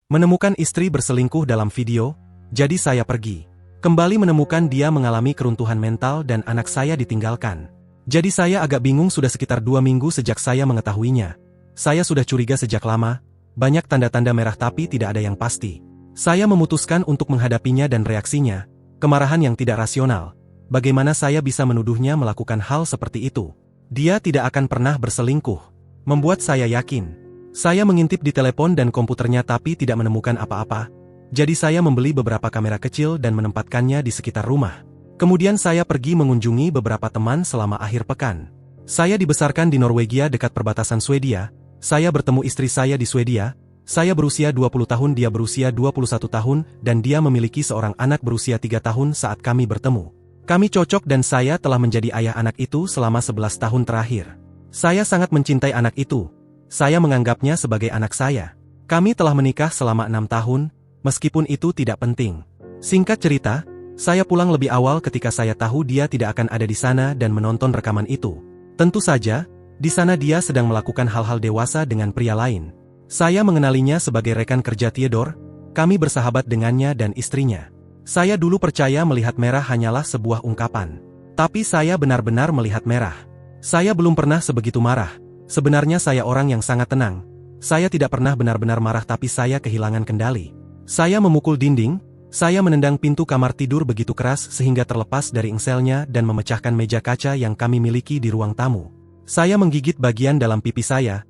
Menemukan istri berselingkuh dalam video, jadi saya pergi. Kembali menemukan dia mengalami keruntuhan mental dan anak saya ditinggalkan. Jadi saya agak bingung sudah sekitar 2 minggu sejak saya mengetahuinya. Saya sudah curiga sejak lama, banyak tanda-tanda merah tapi tidak ada yang pasti. Saya memutuskan untuk menghadapinya dan reaksinya, kemarahan yang tidak rasional. Bagaimana saya bisa menuduhnya melakukan hal seperti itu? Dia tidak akan pernah berselingkuh. Membuat saya yakin. Saya mengintip di telepon dan komputernya tapi tidak menemukan apa-apa. Jadi saya membeli beberapa kamera kecil dan menempatkannya di sekitar rumah. Kemudian saya pergi mengunjungi beberapa teman selama akhir pekan. Saya dibesarkan di Norwegia dekat perbatasan Swedia. Saya bertemu istri saya di Swedia. Saya berusia 20 tahun, dia berusia 21 tahun, dan dia memiliki seorang anak berusia 3 tahun saat kami bertemu. Kami cocok dan saya telah menjadi ayah anak itu selama 11 tahun terakhir. Saya sangat mencintai anak itu. Saya menganggapnya sebagai anak saya. Kami telah menikah selama 6 tahun, meskipun itu tidak penting. Singkat cerita, saya pulang lebih awal ketika saya tahu dia tidak akan ada di sana dan menonton rekaman itu. Tentu saja, di sana dia sedang melakukan hal-hal dewasa dengan pria lain. Saya mengenalinya sebagai rekan kerja Theodore, kami bersahabat dengannya dan istrinya. Saya dulu percaya melihat merah hanyalah sebuah ungkapan. Tapi saya benar-benar melihat merah. Saya belum pernah sebegitu marah. Sebenarnya saya orang yang sangat tenang. Saya tidak pernah benar-benar marah tapi saya kehilangan kendali. Saya memukul dinding, saya menendang pintu kamar tidur begitu keras sehingga terlepas dari engselnya dan memecahkan meja kaca yang kami miliki di ruang tamu. Saya menggigit bagian dalam pipi saya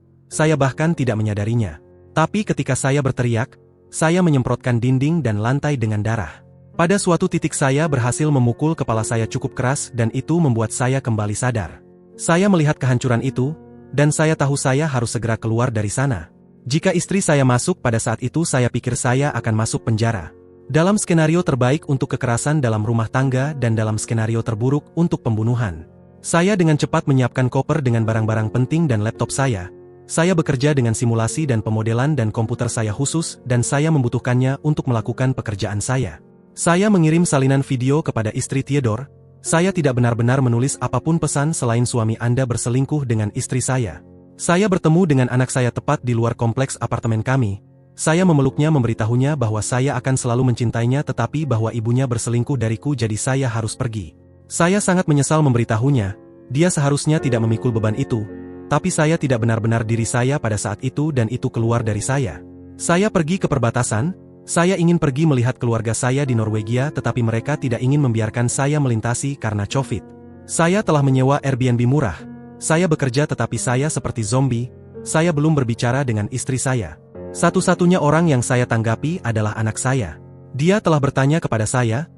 bahkan tidak menyadarinya. Tapi ketika saya berteriak, saya menyemprotkan dinding dan lantai dengan darah. Pada suatu titik saya berhasil memukul kepala saya cukup keras dan itu membuat saya kembali sadar. Saya melihat kehancuran itu, dan saya tahu saya harus segera keluar dari sana. Jika istri saya masuk pada saat itu saya pikir saya akan masuk penjara. Dalam skenario terbaik untuk kekerasan dalam rumah tangga dan dalam skenario terburuk untuk pembunuhan. Saya dengan cepat menyiapkan koper dengan barang-barang penting dan laptop saya. Saya bekerja dengan simulasi dan pemodelan dan komputer saya khusus dan saya membutuhkannya untuk melakukan pekerjaan saya. Saya mengirim salinan video kepada istri Theodore. Saya tidak benar-benar menulis apapun pesan selain suami Anda berselingkuh dengan istri saya. Saya bertemu dengan anak saya tepat di luar kompleks apartemen kami. Saya memeluknya memberitahunya bahwa saya akan selalu mencintainya tetapi bahwa ibunya berselingkuh dariku jadi saya harus pergi. Saya sangat menyesal memberitahunya, dia seharusnya tidak memikul beban itu, tapi saya tidak benar-benar diri saya pada saat itu dan itu keluar dari saya. Saya pergi ke perbatasan. Saya ingin pergi melihat keluarga saya di Norwegia tetapi mereka tidak ingin membiarkan saya melintasi karena COVID. Saya telah menyewa Airbnb murah. Saya bekerja tetapi saya seperti zombie. Saya belum berbicara dengan istri saya. Satu-satunya orang yang saya tanggapi adalah anak saya. Dia telah bertanya kepada saya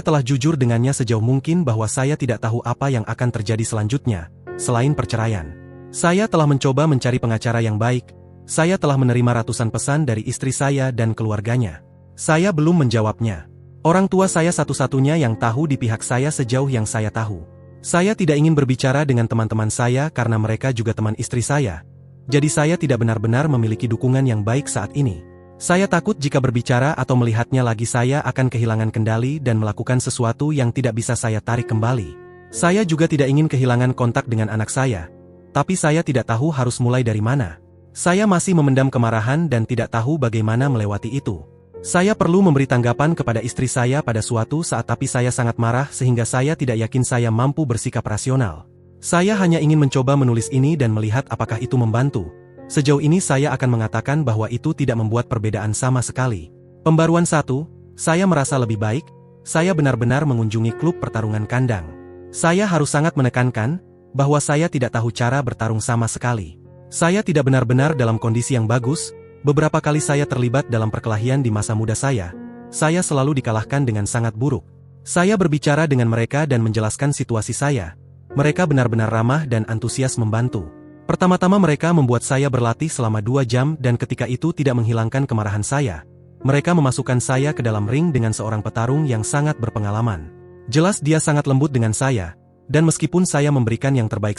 telah jujur dengannya sejauh mungkin bahwa saya tidak tahu apa yang akan terjadi selanjutnya, selain perceraian. Saya telah mencoba mencari pengacara yang baik. Saya telah menerima ratusan pesan dari istri saya dan keluarganya. Saya belum menjawabnya. Orang tua saya satu-satunya yang tahu di pihak saya sejauh yang saya tahu. Saya tidak ingin berbicara dengan teman-teman saya karena mereka juga teman istri saya. Jadi saya tidak benar-benar memiliki dukungan yang baik saat ini. Saya takut jika berbicara atau melihatnya lagi saya akan kehilangan kendali dan melakukan sesuatu yang tidak bisa saya tarik kembali. Saya juga tidak ingin kehilangan kontak dengan anak saya. Tapi saya tidak tahu harus mulai dari mana. Saya masih memendam kemarahan dan tidak tahu bagaimana melewati itu. Saya perlu memberi tanggapan kepada istri saya pada suatu saat tapi saya sangat marah sehingga saya tidak yakin saya mampu bersikap rasional. Saya hanya ingin mencoba menulis ini dan melihat apakah itu membantu. Sejauh ini saya akan mengatakan bahwa itu tidak membuat perbedaan sama sekali. Pembaruan 1, saya merasa lebih baik, saya benar-benar mengunjungi klub pertarungan kandang. Saya harus sangat menekankan bahwa saya tidak tahu cara bertarung sama sekali. Saya tidak benar-benar dalam kondisi yang bagus, beberapa kali saya terlibat dalam perkelahian di masa muda saya selalu dikalahkan dengan sangat buruk. Saya berbicara dengan mereka dan menjelaskan situasi saya. Mereka benar-benar ramah dan antusias membantu. Pertama-tama mereka membuat saya berlatih selama 2 jam dan ketika itu tidak menghilangkan kemarahan saya. Mereka memasukkan saya ke dalam ring dengan seorang petarung yang sangat berpengalaman. Jelas dia sangat lembut dengan saya, dan meskipun saya memberikan yang terbaik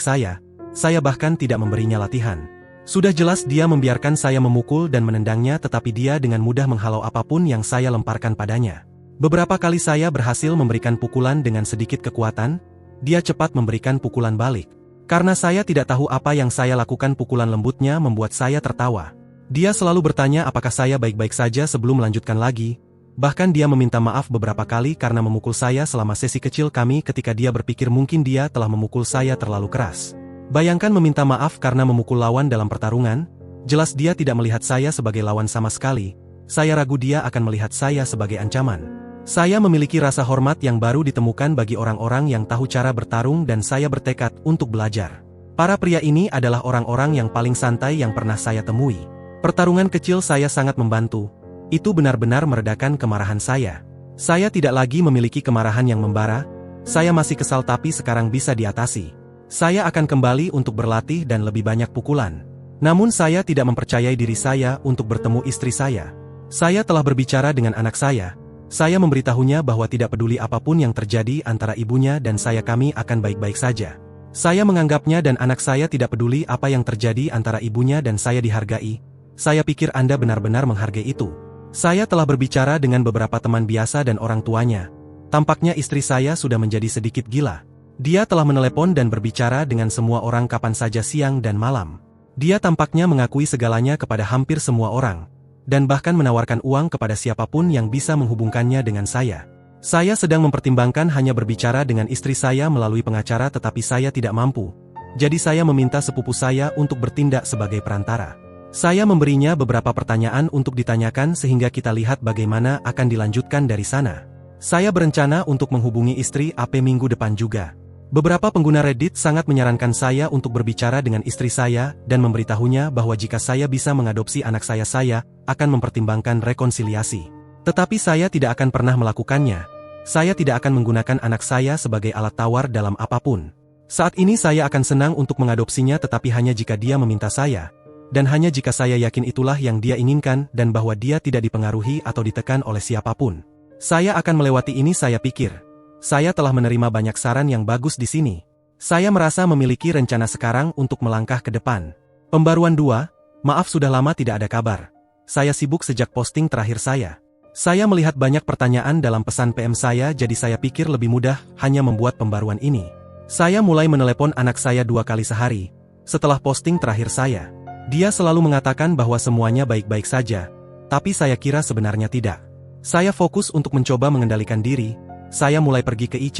saya bahkan tidak memberinya latihan. Sudah jelas dia membiarkan saya memukul dan menendangnya tetapi dia dengan mudah menghalau apapun yang saya lemparkan padanya. Beberapa kali saya berhasil memberikan pukulan dengan sedikit kekuatan, dia cepat memberikan pukulan balik. Karena saya tidak tahu apa yang saya lakukan pukulan lembutnya membuat saya tertawa. Dia selalu bertanya apakah saya baik-baik saja sebelum melanjutkan lagi. Bahkan dia meminta maaf beberapa kali karena memukul saya selama sesi kecil kami ketika dia berpikir mungkin dia telah memukul saya terlalu keras. Bayangkan meminta maaf karena memukul lawan dalam pertarungan, jelas dia tidak melihat saya sebagai lawan sama sekali. Saya ragu dia akan melihat saya sebagai ancaman. Saya memiliki rasa hormat yang baru ditemukan bagi orang-orang yang tahu cara bertarung dan saya bertekad untuk belajar. Para pria ini adalah orang-orang yang paling santai yang pernah saya temui. Pertarungan kecil saya sangat membantu. Itu benar-benar meredakan kemarahan saya. Saya tidak lagi memiliki kemarahan yang membara. Saya masih kesal tapi sekarang bisa diatasi. Saya akan kembali untuk berlatih dan lebih banyak pukulan. Namun saya tidak mempercayai diri saya untuk bertemu istri saya. Saya telah berbicara dengan anak saya. Saya memberitahunya bahwa tidak peduli apapun yang terjadi antara ibunya dan saya kami akan baik-baik saja. Saya menganggapnya dan anak saya tidak peduli apa yang terjadi antara ibunya dan saya dihargai. Saya pikir Anda benar-benar menghargai itu. Saya telah berbicara dengan beberapa teman biasa dan orang tuanya. Tampaknya istri saya sudah menjadi sedikit gila. Dia telah menelepon dan berbicara dengan semua orang kapan saja siang dan malam. Dia tampaknya mengakui segalanya kepada hampir semua orang, dan bahkan menawarkan uang kepada siapapun yang bisa menghubungkannya dengan saya. Saya sedang mempertimbangkan hanya berbicara dengan istri saya melalui pengacara tetapi saya tidak mampu. Jadi saya meminta sepupu saya untuk bertindak sebagai perantara. Saya memberinya beberapa pertanyaan untuk ditanyakan sehingga kita lihat bagaimana akan dilanjutkan dari sana. Saya berencana untuk menghubungi istri AP minggu depan juga. Beberapa pengguna Reddit sangat menyarankan saya untuk berbicara dengan istri saya dan memberitahunya bahwa jika saya bisa mengadopsi anak saya akan mempertimbangkan rekonsiliasi. Tetapi saya tidak akan pernah melakukannya. Saya tidak akan menggunakan anak saya sebagai alat tawar dalam apapun. Saat ini saya akan senang untuk mengadopsinya tetapi hanya jika dia meminta saya. Dan hanya jika saya yakin itulah yang dia inginkan dan bahwa dia tidak dipengaruhi atau ditekan oleh siapapun. Saya akan melewati ini saya pikir. Saya telah menerima banyak saran yang bagus di sini. Saya merasa memiliki rencana sekarang untuk melangkah ke depan. Pembaruan 2, maaf sudah lama tidak ada kabar. Saya sibuk sejak posting terakhir saya. Saya melihat banyak pertanyaan dalam pesan PM saya jadi saya pikir lebih mudah hanya membuat pembaruan ini. Saya mulai menelepon anak saya 2 kali sehari. Setelah posting terakhir saya. Dia selalu mengatakan bahwa semuanya baik-baik saja, tapi saya kira sebenarnya tidak. Saya fokus untuk mencoba mengendalikan diri, saya mulai pergi ke IC,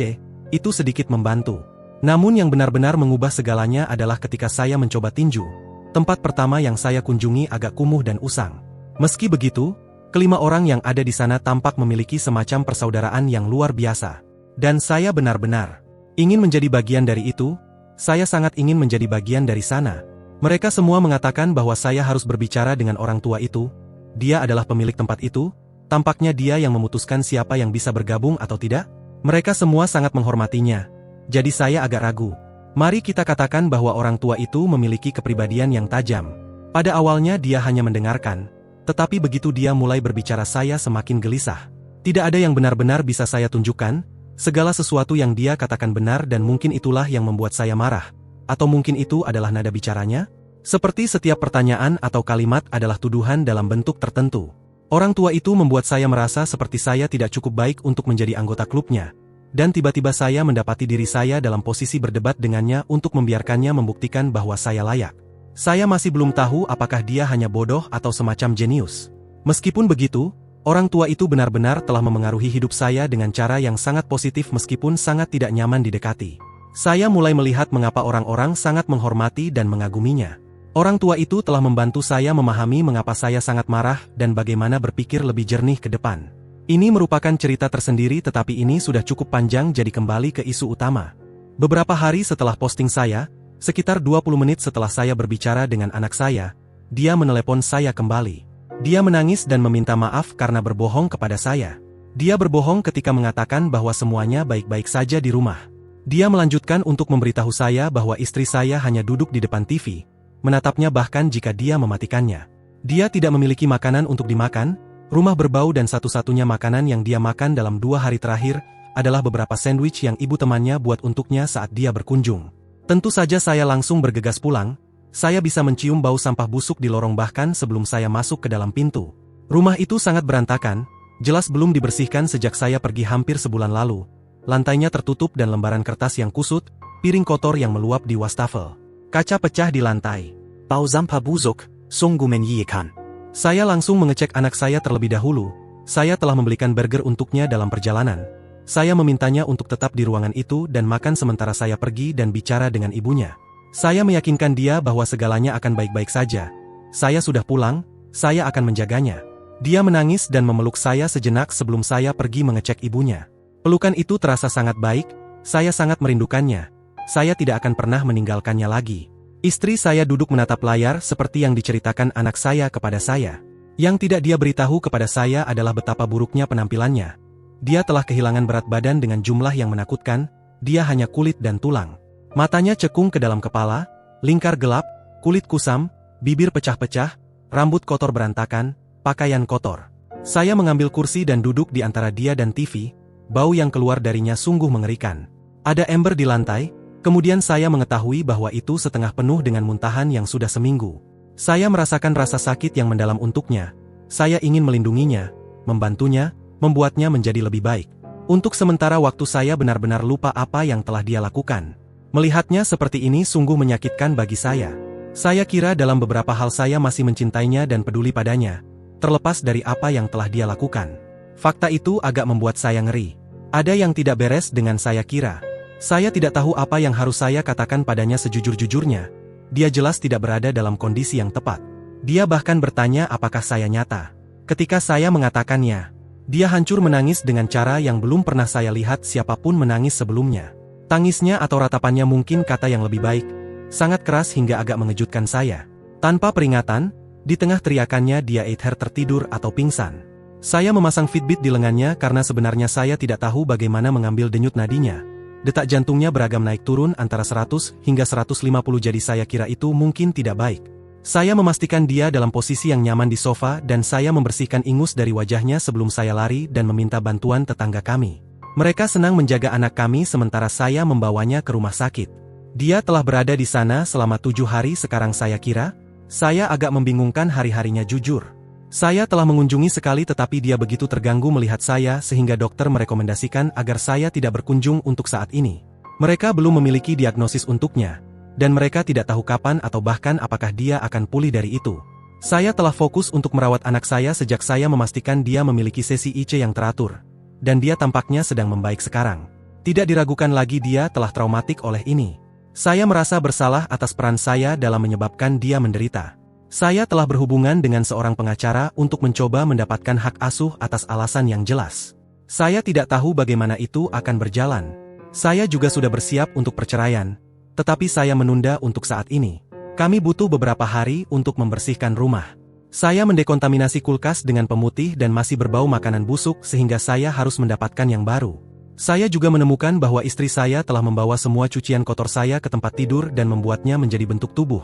itu sedikit membantu. Namun yang benar-benar mengubah segalanya adalah ketika saya mencoba tinju. Tempat pertama yang saya kunjungi agak kumuh dan usang. Meski begitu, kelima orang yang ada di sana tampak memiliki semacam persaudaraan yang luar biasa. Dan saya benar-benar ingin menjadi bagian dari itu, saya sangat ingin menjadi bagian dari sana. Mereka semua mengatakan bahwa saya harus berbicara dengan orang tua itu. Dia adalah pemilik tempat itu. Tampaknya dia yang memutuskan siapa yang bisa bergabung atau tidak. Mereka semua sangat menghormatinya. Jadi saya agak ragu. Mari kita katakan bahwa orang tua itu memiliki kepribadian yang tajam. Pada awalnya dia hanya mendengarkan. Tetapi begitu dia mulai berbicara saya semakin gelisah. Tidak ada yang benar-benar bisa saya tunjukkan. Segala sesuatu yang dia katakan benar dan mungkin itulah yang membuat saya marah. Atau mungkin itu adalah nada bicaranya? Seperti setiap pertanyaan atau kalimat adalah tuduhan dalam bentuk tertentu. Orang tua itu membuat saya merasa seperti saya tidak cukup baik untuk menjadi anggota klubnya. Dan tiba-tiba saya mendapati diri saya dalam posisi berdebat dengannya untuk membiarkannya membuktikan bahwa saya layak. Saya masih belum tahu apakah dia hanya bodoh atau semacam jenius. Meskipun begitu, orang tua itu benar-benar telah memengaruhi hidup saya dengan cara yang sangat positif meskipun sangat tidak nyaman didekati. Saya mulai melihat mengapa orang-orang sangat menghormati dan mengaguminya. Orang tua itu telah membantu saya memahami mengapa saya sangat marah dan bagaimana berpikir lebih jernih ke depan. Ini merupakan cerita tersendiri tetapi ini sudah cukup panjang jadi kembali ke isu utama. Beberapa hari setelah posting saya, sekitar 20 menit setelah saya berbicara dengan anak saya, dia menelepon saya kembali. Dia menangis dan meminta maaf karena berbohong kepada saya. Dia berbohong ketika mengatakan bahwa semuanya baik-baik saja di rumah. Dia melanjutkan untuk memberitahu saya bahwa istri saya hanya duduk di depan TV, menatapnya bahkan jika dia mematikannya. Dia tidak memiliki makanan untuk dimakan, rumah berbau dan satu-satunya makanan yang dia makan dalam 2 hari terakhir adalah beberapa sandwich yang ibu temannya buat untuknya saat dia berkunjung. Tentu saja saya langsung bergegas pulang, saya bisa mencium bau sampah busuk di lorong bahkan sebelum saya masuk ke dalam pintu. Rumah itu sangat berantakan, jelas belum dibersihkan sejak saya pergi hampir sebulan lalu. Lantainya tertutup dan lembaran kertas yang kusut, piring kotor yang meluap di wastafel. Kaca pecah di lantai. Bau sampah busuk, sungguh menyedihkan. Saya langsung mengecek anak saya terlebih dahulu. Saya telah membelikan burger untuknya dalam perjalanan. Saya memintanya untuk tetap di ruangan itu dan makan sementara saya pergi dan bicara dengan ibunya. Saya meyakinkan dia bahwa segalanya akan baik-baik saja. Saya sudah pulang, saya akan menjaganya. Dia menangis dan memeluk saya sejenak sebelum saya pergi mengecek ibunya. Pelukan itu terasa sangat baik, saya sangat merindukannya. Saya tidak akan pernah meninggalkannya lagi. Istri saya duduk menatap layar seperti yang diceritakan anak saya kepada saya. Yang tidak dia beritahu kepada saya adalah betapa buruknya penampilannya. Dia telah kehilangan berat badan dengan jumlah yang menakutkan, dia hanya kulit dan tulang. Matanya cekung ke dalam kepala, lingkar gelap, kulit kusam, bibir pecah-pecah, rambut kotor berantakan, pakaian kotor. Saya mengambil kursi dan duduk di antara dia dan TV, bau yang keluar darinya sungguh mengerikan. Ada ember di lantai. Kemudian saya mengetahui bahwa itu setengah penuh dengan muntahan yang sudah seminggu. Saya merasakan rasa sakit yang mendalam untuknya. Saya ingin melindunginya, membantunya, membuatnya menjadi lebih baik. Untuk sementara waktu saya benar-benar lupa apa yang telah dia lakukan. Melihatnya seperti ini sungguh menyakitkan bagi saya. Saya kira dalam beberapa hal saya masih mencintainya dan peduli padanya, terlepas dari apa yang telah dia lakukan. Fakta itu agak membuat saya ngeri. Ada yang tidak beres dengan saya kira. Saya tidak tahu apa yang harus saya katakan padanya sejujur-jujurnya. Dia jelas tidak berada dalam kondisi yang tepat. Dia bahkan bertanya apakah saya nyata. Ketika saya mengatakannya, dia hancur menangis dengan cara yang belum pernah saya lihat siapapun menangis sebelumnya. Tangisnya atau ratapannya mungkin kata yang lebih baik, sangat keras hingga agak mengejutkan saya. Tanpa peringatan, di tengah teriakannya dia tertidur atau pingsan. Saya memasang Fitbit di lengannya karena sebenarnya saya tidak tahu bagaimana mengambil denyut nadinya. Detak jantungnya beragam naik turun antara 100 hingga 150 jadi saya kira itu mungkin tidak baik. Saya memastikan dia dalam posisi yang nyaman di sofa dan saya membersihkan ingus dari wajahnya sebelum saya lari dan meminta bantuan tetangga kami. Mereka senang menjaga anak kami sementara saya membawanya ke rumah sakit. Dia telah berada di sana selama 7 hari sekarang saya kira. Saya agak membingungkan hari-harinya jujur. Saya telah mengunjungi sekali tetapi dia begitu terganggu melihat saya sehingga dokter merekomendasikan agar saya tidak berkunjung untuk saat ini. Mereka belum memiliki diagnosis untuknya, dan mereka tidak tahu kapan atau bahkan apakah dia akan pulih dari itu. Saya telah fokus untuk merawat anak saya sejak saya memastikan dia memiliki sesi IC yang teratur, dan dia tampaknya sedang membaik sekarang. Tidak diragukan lagi dia telah traumatik oleh ini. Saya merasa bersalah atas peran saya dalam menyebabkan dia menderita. Saya telah berhubungan dengan seorang pengacara untuk mencoba mendapatkan hak asuh atas alasan yang jelas. Saya tidak tahu bagaimana itu akan berjalan. Saya juga sudah bersiap untuk perceraian, tetapi saya menunda untuk saat ini. Kami butuh beberapa hari untuk membersihkan rumah. Saya mendekontaminasi kulkas dengan pemutih dan masih berbau makanan busuk sehingga saya harus mendapatkan yang baru. Saya juga menemukan bahwa istri saya telah membawa semua cucian kotor saya ke tempat tidur dan membuatnya menjadi bentuk tubuh.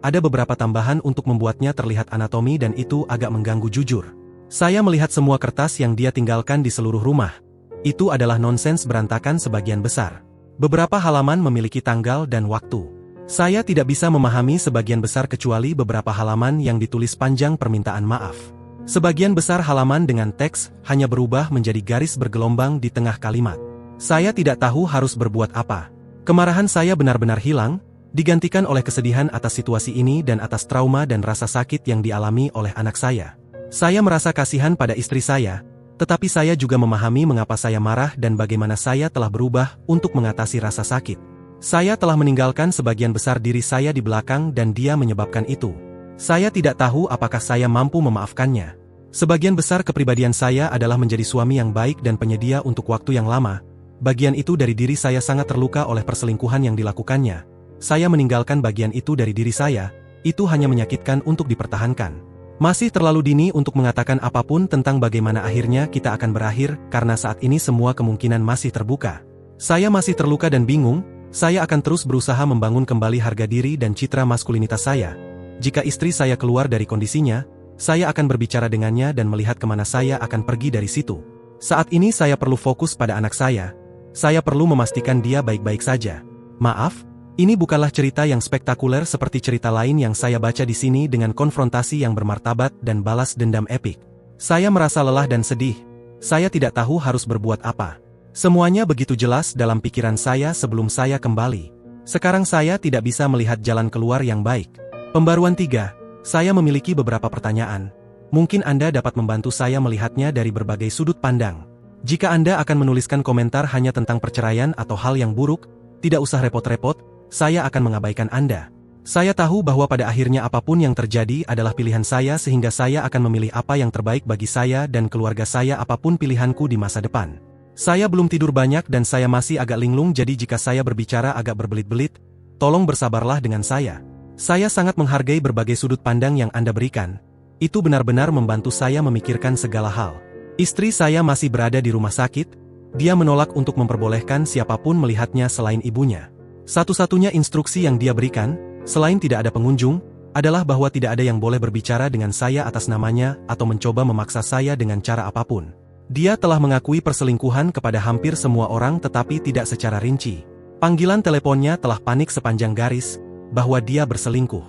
Ada beberapa tambahan untuk membuatnya terlihat anatomi dan itu agak mengganggu jujur. Saya melihat semua kertas yang dia tinggalkan di seluruh rumah. Itu adalah nonsens berantakan sebagian besar. Beberapa halaman memiliki tanggal dan waktu. Saya tidak bisa memahami sebagian besar kecuali beberapa halaman yang ditulis panjang permintaan maaf. Sebagian besar halaman dengan teks hanya berubah menjadi garis bergelombang di tengah kalimat. Saya tidak tahu harus berbuat apa. Kemarahan saya benar-benar hilang, digantikan oleh kesedihan atas situasi ini dan atas trauma dan rasa sakit yang dialami oleh anak saya. Saya merasa kasihan pada istri saya, tetapi saya juga memahami mengapa saya marah dan bagaimana saya telah berubah untuk mengatasi rasa sakit. Saya telah meninggalkan sebagian besar diri saya di belakang dan dia menyebabkan itu. Saya tidak tahu apakah saya mampu memaafkannya. Sebagian besar kepribadian saya adalah menjadi suami yang baik dan penyedia untuk waktu yang lama. Bagian itu dari diri saya sangat terluka oleh perselingkuhan yang dilakukannya. Saya meninggalkan bagian itu dari diri saya, itu hanya menyakitkan untuk dipertahankan. Masih terlalu dini untuk mengatakan apapun tentang bagaimana akhirnya kita akan berakhir, karena saat ini semua kemungkinan masih terbuka. Saya masih terluka dan bingung, saya akan terus berusaha membangun kembali harga diri dan citra maskulinitas saya. Jika istri saya keluar dari kondisinya, saya akan berbicara dengannya dan melihat kemana saya akan pergi dari situ. Saat ini saya perlu fokus pada anak saya perlu memastikan dia baik-baik saja. Maaf, ini bukanlah cerita yang spektakuler seperti cerita lain yang saya baca di sini dengan konfrontasi yang bermartabat dan balas dendam epik. Saya merasa lelah dan sedih. Saya tidak tahu harus berbuat apa. Semuanya begitu jelas dalam pikiran saya sebelum saya kembali. Sekarang saya tidak bisa melihat jalan keluar yang baik. Pembaruan 3. Saya memiliki beberapa pertanyaan. Mungkin Anda dapat membantu saya melihatnya dari berbagai sudut pandang. Jika Anda akan menuliskan komentar hanya tentang perceraian atau hal yang buruk, tidak usah repot-repot, saya akan mengabaikan Anda. Saya tahu bahwa pada akhirnya apapun yang terjadi adalah pilihan saya sehingga saya akan memilih apa yang terbaik bagi saya dan keluarga saya apapun pilihanku di masa depan. Saya belum tidur banyak dan saya masih agak linglung jadi jika saya berbicara agak berbelit-belit, tolong bersabarlah dengan saya. Saya sangat menghargai berbagai sudut pandang yang Anda berikan. Itu benar-benar membantu saya memikirkan segala hal. Istri saya masih berada di rumah sakit, dia menolak untuk memperbolehkan siapapun melihatnya selain ibunya. Satu-satunya instruksi yang dia berikan, selain tidak ada pengunjung, adalah bahwa tidak ada yang boleh berbicara dengan saya atas namanya atau mencoba memaksa saya dengan cara apapun. Dia telah mengakui perselingkuhan kepada hampir semua orang tetapi tidak secara rinci. Panggilan teleponnya telah panik sepanjang garis, bahwa dia berselingkuh.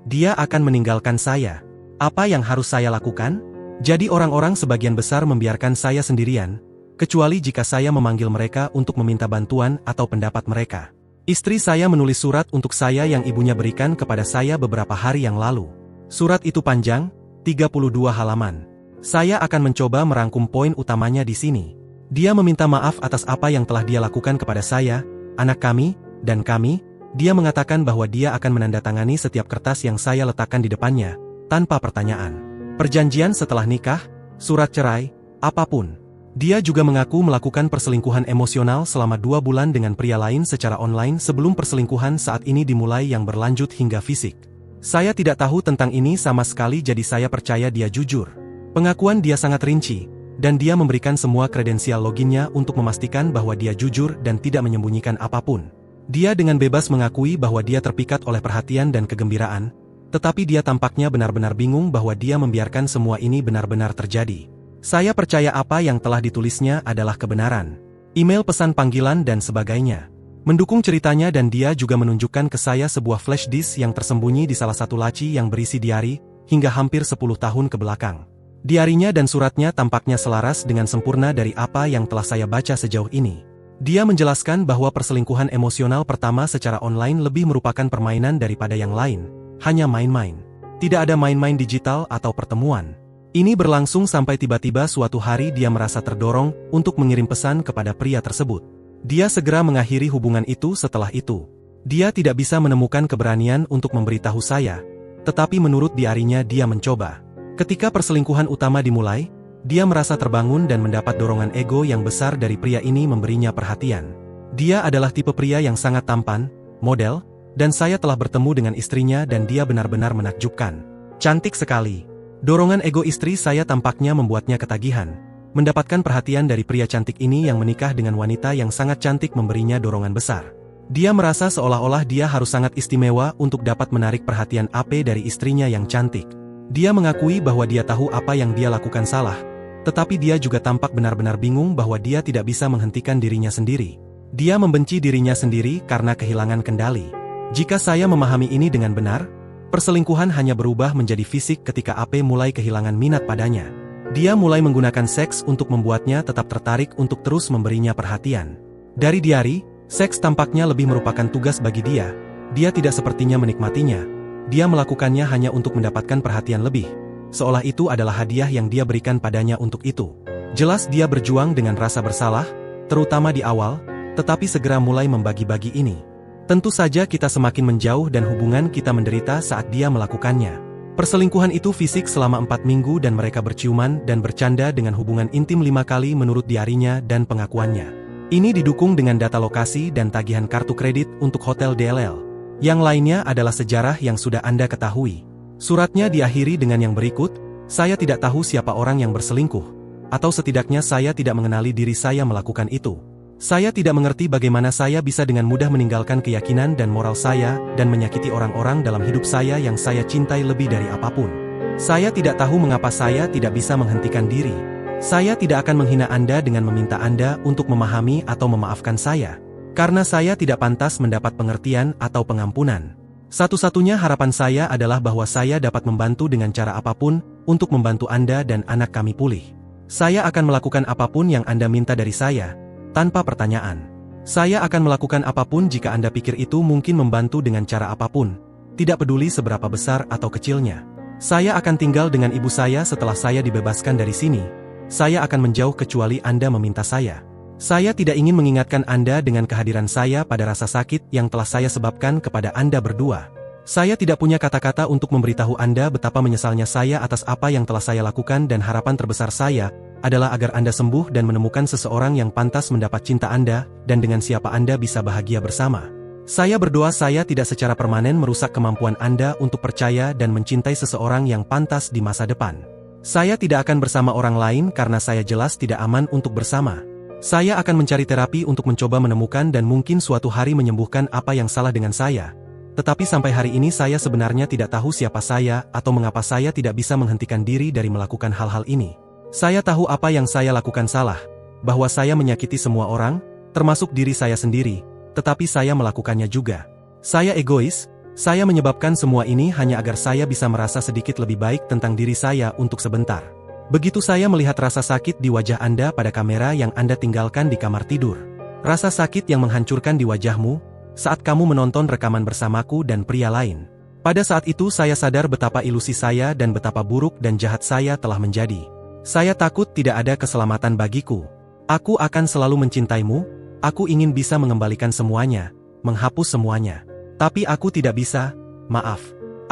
Dia akan meninggalkan saya. Apa yang harus saya lakukan? Jadi orang-orang sebagian besar membiarkan saya sendirian, kecuali jika saya memanggil mereka untuk meminta bantuan atau pendapat mereka. Istri saya menulis surat untuk saya yang ibunya berikan kepada saya beberapa hari yang lalu. Surat itu panjang, 32 halaman. Saya akan mencoba merangkum poin utamanya di sini. Dia meminta maaf atas apa yang telah dia lakukan kepada saya, anak kami, dan kami. Dia mengatakan bahwa dia akan menandatangani setiap kertas yang saya letakkan di depannya, tanpa pertanyaan. Perjanjian setelah nikah, surat cerai, apapun. Dia juga mengaku melakukan perselingkuhan emosional selama 2 bulan dengan pria lain secara online sebelum perselingkuhan saat ini dimulai yang berlanjut hingga fisik. Saya tidak tahu tentang ini sama sekali jadi saya percaya dia jujur. Pengakuan dia sangat rinci, dan dia memberikan semua kredensial loginnya untuk memastikan bahwa dia jujur dan tidak menyembunyikan apapun. Dia dengan bebas mengakui bahwa dia terpikat oleh perhatian dan kegembiraan, tetapi dia tampaknya benar-benar bingung bahwa dia membiarkan semua ini benar-benar terjadi. Saya percaya apa yang telah ditulisnya adalah kebenaran. Email pesan panggilan dan sebagainya. Mendukung ceritanya dan dia juga menunjukkan ke saya sebuah flash disk yang tersembunyi di salah satu laci yang berisi diari, hingga hampir 10 tahun ke belakang. Diarinya dan suratnya tampaknya selaras dengan sempurna dari apa yang telah saya baca sejauh ini. Dia menjelaskan bahwa perselingkuhan emosional pertama secara online lebih merupakan permainan daripada yang lain. Hanya main-main. Tidak ada main-main digital atau pertemuan. Ini berlangsung sampai tiba-tiba suatu hari dia merasa terdorong untuk mengirim pesan kepada pria tersebut. Dia segera mengakhiri hubungan itu setelah itu. Dia tidak bisa menemukan keberanian untuk memberitahu saya, tetapi menurut diarinya dia mencoba. Ketika perselingkuhan utama dimulai, dia merasa terbangun dan mendapat dorongan ego yang besar dari pria ini memberinya perhatian. Dia adalah tipe pria yang sangat tampan, model, dan saya telah bertemu dengan istrinya dan dia benar-benar menakjubkan. Cantik sekali. Dorongan ego istri saya tampaknya membuatnya ketagihan. Mendapatkan perhatian dari pria cantik ini yang menikah dengan wanita yang sangat cantik memberinya dorongan besar. Dia merasa seolah-olah dia harus sangat istimewa untuk dapat menarik perhatian AP dari istrinya yang cantik. Dia mengakui bahwa dia tahu apa yang dia lakukan salah, tetapi dia juga tampak benar-benar bingung bahwa dia tidak bisa menghentikan dirinya sendiri. Dia membenci dirinya sendiri karena kehilangan kendali. Jika saya memahami ini dengan benar, perselingkuhan hanya berubah menjadi fisik ketika AP mulai kehilangan minat padanya. Dia mulai menggunakan seks untuk membuatnya tetap tertarik untuk terus memberinya perhatian. Dari diari, seks tampaknya lebih merupakan tugas bagi dia. Dia tidak sepertinya menikmatinya. Dia melakukannya hanya untuk mendapatkan perhatian lebih. Seolah itu adalah hadiah yang dia berikan padanya untuk itu. Jelas dia berjuang dengan rasa bersalah, terutama di awal, tetapi segera mulai membagi-bagi ini. Tentu saja kita semakin menjauh dan hubungan kita menderita saat dia melakukannya. Perselingkuhan itu fisik selama 4 minggu dan mereka berciuman dan bercanda dengan hubungan intim 5 kali menurut diarinya dan pengakuannya. Ini didukung dengan data lokasi dan tagihan kartu kredit untuk hotel DLL. Yang lainnya adalah sejarah yang sudah Anda ketahui. Suratnya diakhiri dengan yang berikut, saya tidak tahu siapa orang yang berselingkuh. Atau setidaknya saya tidak mengenali diri saya melakukan itu. Saya tidak mengerti bagaimana saya bisa dengan mudah meninggalkan keyakinan dan moral saya dan menyakiti orang-orang dalam hidup saya yang saya cintai lebih dari apapun. Saya tidak tahu mengapa saya tidak bisa menghentikan diri. Saya tidak akan menghina Anda dengan meminta Anda untuk memahami atau memaafkan saya. Karena saya tidak pantas mendapat pengertian atau pengampunan. Satu-satunya harapan saya adalah bahwa saya dapat membantu dengan cara apapun untuk membantu Anda dan anak kami pulih. Saya akan melakukan apapun yang Anda minta dari saya, tanpa pertanyaan. Saya akan melakukan apapun jika Anda pikir itu mungkin membantu dengan cara apapun, tidak peduli seberapa besar atau kecilnya. Saya akan tinggal dengan ibu saya setelah saya dibebaskan dari sini. Saya akan menjauh kecuali Anda meminta saya. Saya tidak ingin mengingatkan Anda dengan kehadiran saya pada rasa sakit yang telah saya sebabkan kepada Anda berdua. Saya tidak punya kata-kata untuk memberitahu Anda betapa menyesalnya saya atas apa yang telah saya lakukan, dan harapan terbesar saya adalah agar Anda sembuh dan menemukan seseorang yang pantas mendapat cinta Anda, dan dengan siapa Anda bisa bahagia bersama. Saya berdoa saya tidak secara permanen merusak kemampuan Anda untuk percaya dan mencintai seseorang yang pantas di masa depan. Saya tidak akan bersama orang lain karena saya jelas tidak aman untuk bersama. Saya akan mencari terapi untuk mencoba menemukan dan mungkin suatu hari menyembuhkan apa yang salah dengan saya. Tetapi sampai hari ini saya sebenarnya tidak tahu siapa saya atau mengapa saya tidak bisa menghentikan diri dari melakukan hal-hal ini. Saya tahu apa yang saya lakukan salah, bahwa saya menyakiti semua orang, termasuk diri saya sendiri, tetapi saya melakukannya juga. Saya egois, saya menyebabkan semua ini hanya agar saya bisa merasa sedikit lebih baik tentang diri saya untuk sebentar. Begitu saya melihat rasa sakit di wajah Anda pada kamera yang Anda tinggalkan di kamar tidur. Rasa sakit yang menghancurkan di wajahmu, saat kamu menonton rekaman bersamaku dan pria lain. Pada saat itu saya sadar betapa ilusi saya dan betapa buruk dan jahat saya telah menjadi. Saya takut tidak ada keselamatan bagiku. Aku akan selalu mencintaimu, aku ingin bisa mengembalikan semuanya, menghapus semuanya. Tapi aku tidak bisa, maaf.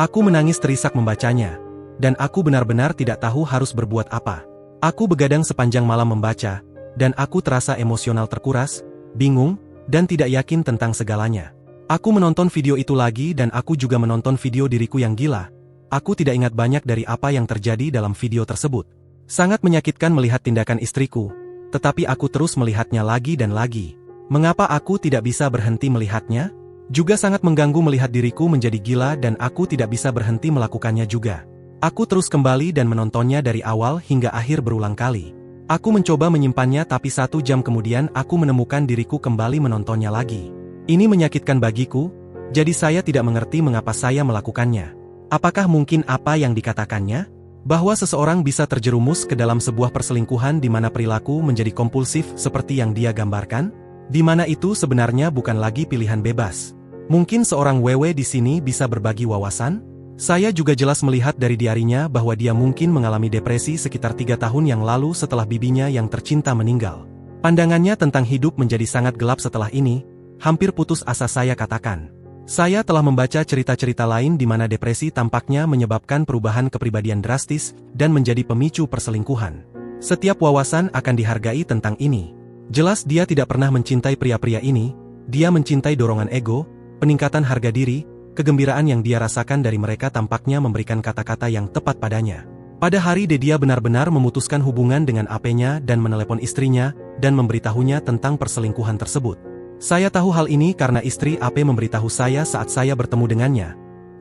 Aku menangis terisak membacanya, dan aku benar-benar tidak tahu harus berbuat apa. Aku begadang sepanjang malam membaca, dan aku terasa emosional terkuras, bingung, dan tidak yakin tentang segalanya. Aku menonton video itu lagi dan aku juga menonton video diriku yang gila. Aku tidak ingat banyak dari apa yang terjadi dalam video tersebut. Sangat menyakitkan melihat tindakan istriku, tetapi aku terus melihatnya lagi dan lagi. Mengapa aku tidak bisa berhenti melihatnya? Juga sangat mengganggu melihat diriku menjadi gila dan aku tidak bisa berhenti melakukannya juga. Aku terus kembali dan menontonnya dari awal hingga akhir berulang kali. Aku mencoba menyimpannya tapi 1 jam kemudian aku menemukan diriku kembali menontonnya lagi. Ini menyakitkan bagiku, jadi saya tidak mengerti mengapa saya melakukannya. Apakah mungkin apa yang dikatakannya? Bahwa seseorang bisa terjerumus ke dalam sebuah perselingkuhan di mana perilaku menjadi kompulsif seperti yang dia gambarkan? Di mana itu sebenarnya bukan lagi pilihan bebas. Mungkin seorang wewe di sini bisa berbagi wawasan? Saya juga jelas melihat dari diarinya bahwa dia mungkin mengalami depresi sekitar 3 tahun yang lalu setelah bibinya yang tercinta meninggal. Pandangannya tentang hidup menjadi sangat gelap setelah ini, hampir putus asa saya katakan. Saya telah membaca cerita-cerita lain di mana depresi tampaknya menyebabkan perubahan kepribadian drastis dan menjadi pemicu perselingkuhan. Setiap wawasan akan dihargai tentang ini. Jelas dia tidak pernah mencintai pria-pria ini, dia mencintai dorongan ego, peningkatan harga diri, kegembiraan yang dia rasakan dari mereka tampaknya memberikan kata-kata yang tepat padanya. Pada hari D dia benar-benar memutuskan hubungan dengan AP-nya dan menelepon istrinya dan memberitahunya tentang perselingkuhan tersebut. Saya tahu hal ini karena istri AP memberitahu saya saat saya bertemu dengannya.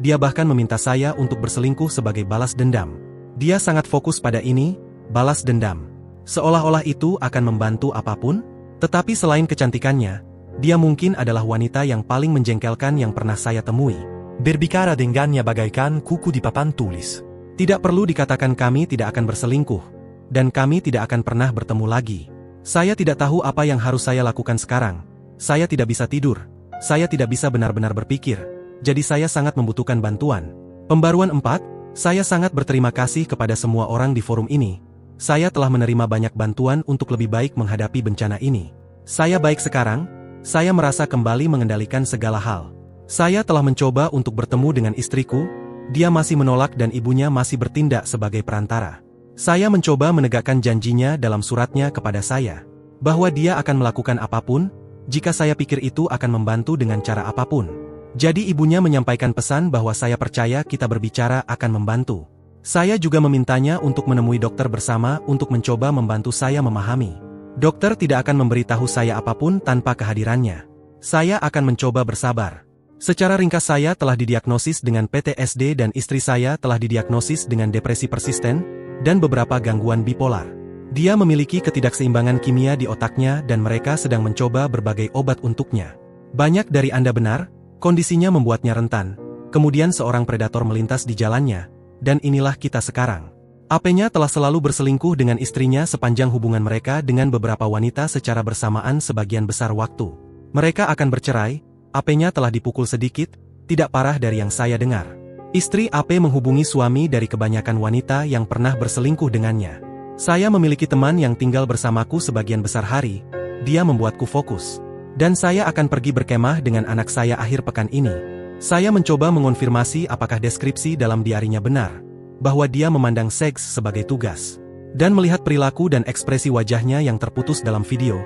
Dia bahkan meminta saya untuk berselingkuh sebagai balas dendam. Dia sangat fokus pada ini, balas dendam. Seolah-olah itu akan membantu apapun, tetapi selain kecantikannya, dia mungkin adalah wanita yang paling menjengkelkan yang pernah saya temui. Berbicara dengannya bagaikan kuku di papan tulis. Tidak perlu dikatakan kami tidak akan berselingkuh, dan kami tidak akan pernah bertemu lagi. Saya tidak tahu apa yang harus saya lakukan sekarang. Saya tidak bisa tidur, saya tidak bisa benar-benar berpikir, jadi saya sangat membutuhkan bantuan. Pembaruan 4, saya sangat berterima kasih kepada semua orang di forum ini. Saya telah menerima banyak bantuan untuk lebih baik menghadapi bencana ini. Saya baik sekarang, saya merasa kembali mengendalikan segala hal. Saya telah mencoba untuk bertemu dengan istriku, dia masih menolak dan ibunya masih bertindak sebagai perantara. Saya mencoba menegakkan janjinya dalam suratnya kepada saya, bahwa dia akan melakukan apapun, jika saya pikir itu akan membantu dengan cara apapun. Jadi ibunya menyampaikan pesan bahwa saya percaya kita berbicara akan membantu. Saya juga memintanya untuk menemui dokter bersama untuk mencoba membantu saya memahami. Dokter tidak akan memberitahu saya apapun tanpa kehadirannya. Saya akan mencoba bersabar. Secara ringkas saya telah didiagnosis dengan PTSD dan istri saya telah didiagnosis dengan depresi persisten dan beberapa gangguan bipolar. Dia memiliki ketidakseimbangan kimia di otaknya dan mereka sedang mencoba berbagai obat untuknya. Banyak dari Anda benar, kondisinya membuatnya rentan. Kemudian seorang predator melintas di jalannya, dan inilah kita sekarang. AP-nya telah selalu berselingkuh dengan istrinya sepanjang hubungan mereka dengan beberapa wanita secara bersamaan sebagian besar waktu. Mereka akan bercerai, AP-nya telah dipukul sedikit, tidak parah dari yang saya dengar. Istri AP menghubungi suami dari kebanyakan wanita yang pernah berselingkuh dengannya. Saya memiliki teman yang tinggal bersamaku sebagian besar hari, dia membuatku fokus. Dan saya akan pergi berkemah dengan anak saya akhir pekan ini. Saya mencoba mengonfirmasi apakah deskripsi dalam diarinya benar, bahwa dia memandang seks sebagai tugas. Dan melihat perilaku dan ekspresi wajahnya yang terputus dalam video,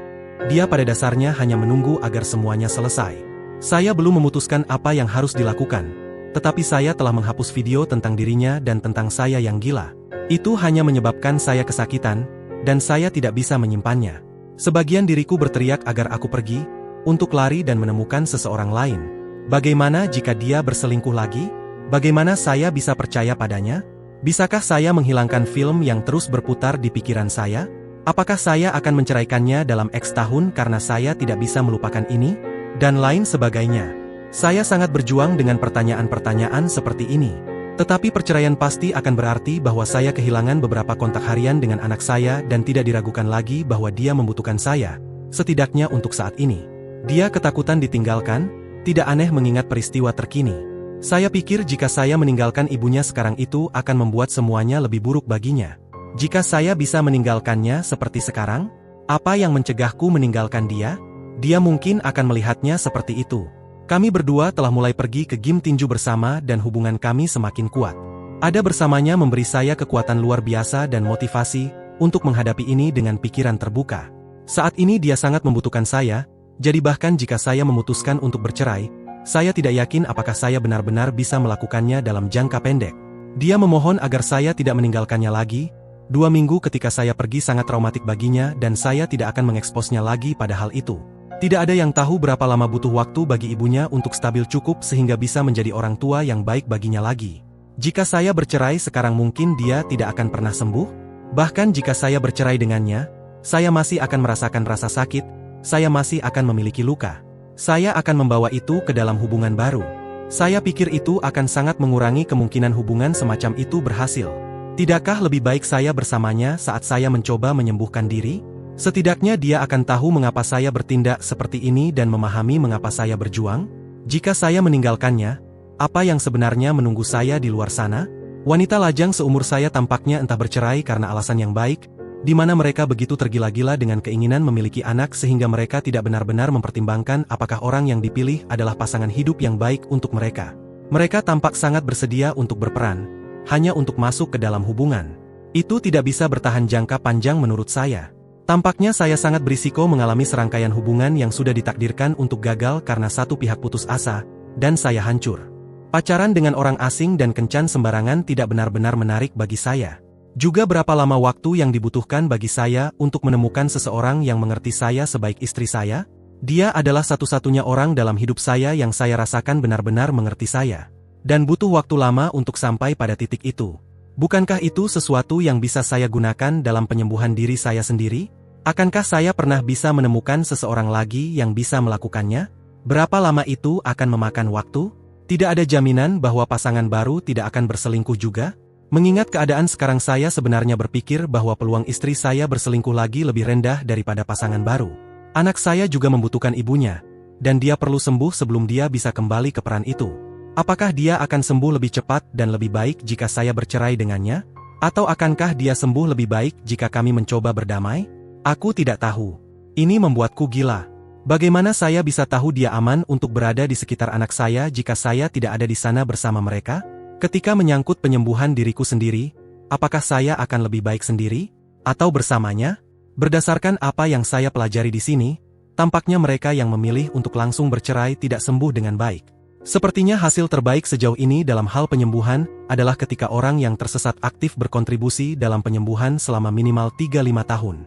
dia pada dasarnya hanya menunggu agar semuanya selesai. Saya belum memutuskan apa yang harus dilakukan, tetapi saya telah menghapus video tentang dirinya dan tentang saya yang gila. Itu hanya menyebabkan saya kesakitan, dan saya tidak bisa menyimpannya. Sebagian diriku berteriak agar aku pergi, untuk lari dan menemukan seseorang lain. Bagaimana jika dia berselingkuh lagi? Bagaimana saya bisa percaya padanya? Bisakah saya menghilangkan film yang terus berputar di pikiran saya? Apakah saya akan menceraikannya dalam X tahun karena saya tidak bisa melupakan ini? Dan lain sebagainya. Saya sangat berjuang dengan pertanyaan-pertanyaan seperti ini. Tetapi perceraian pasti akan berarti bahwa saya kehilangan beberapa kontak harian dengan anak saya dan tidak diragukan lagi bahwa dia membutuhkan saya, setidaknya untuk saat ini. Dia ketakutan ditinggalkan, tidak aneh mengingat peristiwa terkini. Saya pikir jika saya meninggalkan ibunya sekarang itu akan membuat semuanya lebih buruk baginya. Jika saya bisa meninggalkannya seperti sekarang, apa yang mencegahku meninggalkan dia? Dia mungkin akan melihatnya seperti itu. Kami berdua telah mulai pergi ke gym tinju bersama dan hubungan kami semakin kuat. Ada bersamanya memberi saya kekuatan luar biasa dan motivasi untuk menghadapi ini dengan pikiran terbuka. Saat ini dia sangat membutuhkan saya, jadi bahkan jika saya memutuskan untuk bercerai, saya tidak yakin apakah saya benar-benar bisa melakukannya dalam jangka pendek. Dia memohon agar saya tidak meninggalkannya lagi. 2 minggu ketika saya pergi sangat traumatik baginya dan saya tidak akan mengeksposnya lagi pada hal itu. Tidak ada yang tahu berapa lama butuh waktu bagi ibunya untuk stabil cukup sehingga bisa menjadi orang tua yang baik baginya lagi. Jika saya bercerai sekarang mungkin dia tidak akan pernah sembuh. Bahkan jika saya bercerai dengannya, saya masih akan merasakan rasa sakit, saya masih akan memiliki luka. Saya akan membawa itu ke dalam hubungan baru. Saya pikir itu akan sangat mengurangi kemungkinan hubungan semacam itu berhasil. Tidakkah lebih baik saya bersamanya saat saya mencoba menyembuhkan diri? Setidaknya dia akan tahu mengapa saya bertindak seperti ini dan memahami mengapa saya berjuang. Jika saya meninggalkannya, apa yang sebenarnya menunggu saya di luar sana? Wanita lajang seumur saya tampaknya entah bercerai karena alasan yang baik, di mana mereka begitu tergila-gila dengan keinginan memiliki anak sehingga mereka tidak benar-benar mempertimbangkan apakah orang yang dipilih adalah pasangan hidup yang baik untuk mereka. Mereka tampak sangat bersedia untuk berperan, hanya untuk masuk ke dalam hubungan. Itu tidak bisa bertahan jangka panjang menurut saya. Tampaknya saya sangat berisiko mengalami serangkaian hubungan yang sudah ditakdirkan untuk gagal karena satu pihak putus asa, dan saya hancur. Pacaran dengan orang asing dan kencan sembarangan tidak benar-benar menarik bagi saya. Juga berapa lama waktu yang dibutuhkan bagi saya untuk menemukan seseorang yang mengerti saya sebaik istri saya? Dia adalah satu-satunya orang dalam hidup saya yang saya rasakan benar-benar mengerti saya. Dan butuh waktu lama untuk sampai pada titik itu. Bukankah itu sesuatu yang bisa saya gunakan dalam penyembuhan diri saya sendiri? Akankah saya pernah bisa menemukan seseorang lagi yang bisa melakukannya? Berapa lama itu akan memakan waktu? Tidak ada jaminan bahwa pasangan baru tidak akan berselingkuh juga? Mengingat keadaan sekarang saya sebenarnya berpikir bahwa peluang istri saya berselingkuh lagi lebih rendah daripada pasangan baru. Anak saya juga membutuhkan ibunya, dan dia perlu sembuh sebelum dia bisa kembali ke peran itu. Apakah dia akan sembuh lebih cepat dan lebih baik jika saya bercerai dengannya? Atau akankah dia sembuh lebih baik jika kami mencoba berdamai? Aku tidak tahu. Ini membuatku gila. Bagaimana saya bisa tahu dia aman untuk berada di sekitar anak saya jika saya tidak ada di sana bersama mereka? Ketika menyangkut penyembuhan diriku sendiri, apakah saya akan lebih baik sendiri? Atau bersamanya? Berdasarkan apa yang saya pelajari di sini, tampaknya mereka yang memilih untuk langsung bercerai tidak sembuh dengan baik. Sepertinya hasil terbaik sejauh ini dalam hal penyembuhan adalah ketika orang yang tersesat aktif berkontribusi dalam penyembuhan selama minimal 3-5 tahun.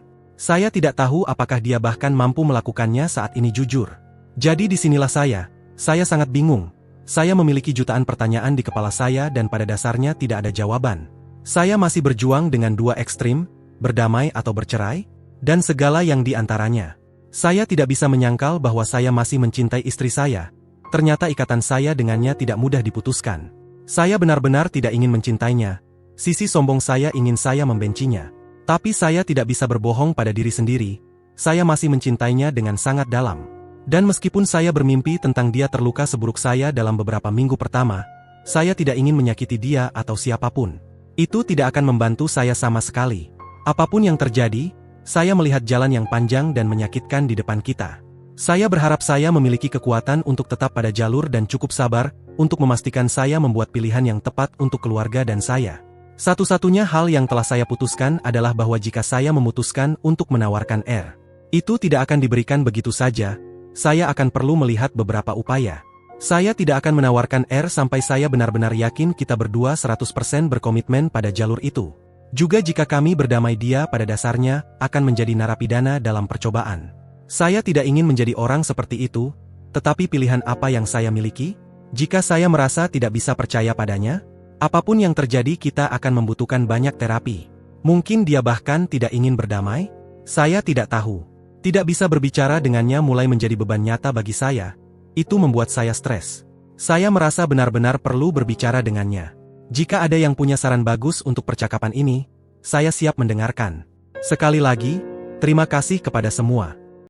Saya tidak tahu apakah dia bahkan mampu melakukannya saat ini jujur. Jadi disinilah saya sangat bingung. Saya memiliki jutaan pertanyaan di kepala saya dan pada dasarnya tidak ada jawaban. Saya masih berjuang dengan dua ekstrim, berdamai atau bercerai, dan segala yang di antaranya. Saya tidak bisa menyangkal bahwa saya masih mencintai istri saya. Ternyata ikatan saya dengannya tidak mudah diputuskan. Saya benar-benar tidak ingin mencintainya. Sisi sombong saya ingin saya membencinya. Tapi saya tidak bisa berbohong pada diri sendiri. Saya masih mencintainya dengan sangat dalam. Dan meskipun saya bermimpi tentang dia terluka seburuk saya dalam beberapa minggu pertama, Saya tidak ingin menyakiti dia atau siapapun. Itu tidak akan membantu saya sama sekali. Apapun yang terjadi, saya melihat jalan yang panjang dan menyakitkan di depan kita. Saya berharap saya memiliki kekuatan untuk tetap pada jalur dan cukup sabar untuk memastikan saya membuat pilihan yang tepat untuk keluarga dan saya. Satu-satunya hal yang telah saya putuskan adalah bahwa jika saya memutuskan untuk menawarkan R, itu tidak akan diberikan begitu saja. Saya akan perlu melihat beberapa upaya. Saya tidak akan menawarkan R sampai saya benar-benar yakin kita berdua 100% berkomitmen pada jalur itu. Juga jika kami berdamai, dia pada dasarnya akan menjadi narapidana dalam percobaan. Saya tidak ingin menjadi orang seperti itu, tetapi pilihan apa yang saya miliki? Jika saya merasa tidak bisa percaya padanya, apapun yang terjadi kita akan membutuhkan banyak terapi. Mungkin dia bahkan tidak ingin berdamai? Saya tidak tahu. Tidak bisa berbicara dengannya mulai menjadi beban nyata bagi saya. Itu membuat saya stres. Saya merasa benar-benar perlu berbicara dengannya. Jika ada yang punya saran bagus untuk percakapan ini, saya siap mendengarkan. Sekali lagi, terima kasih kepada semua.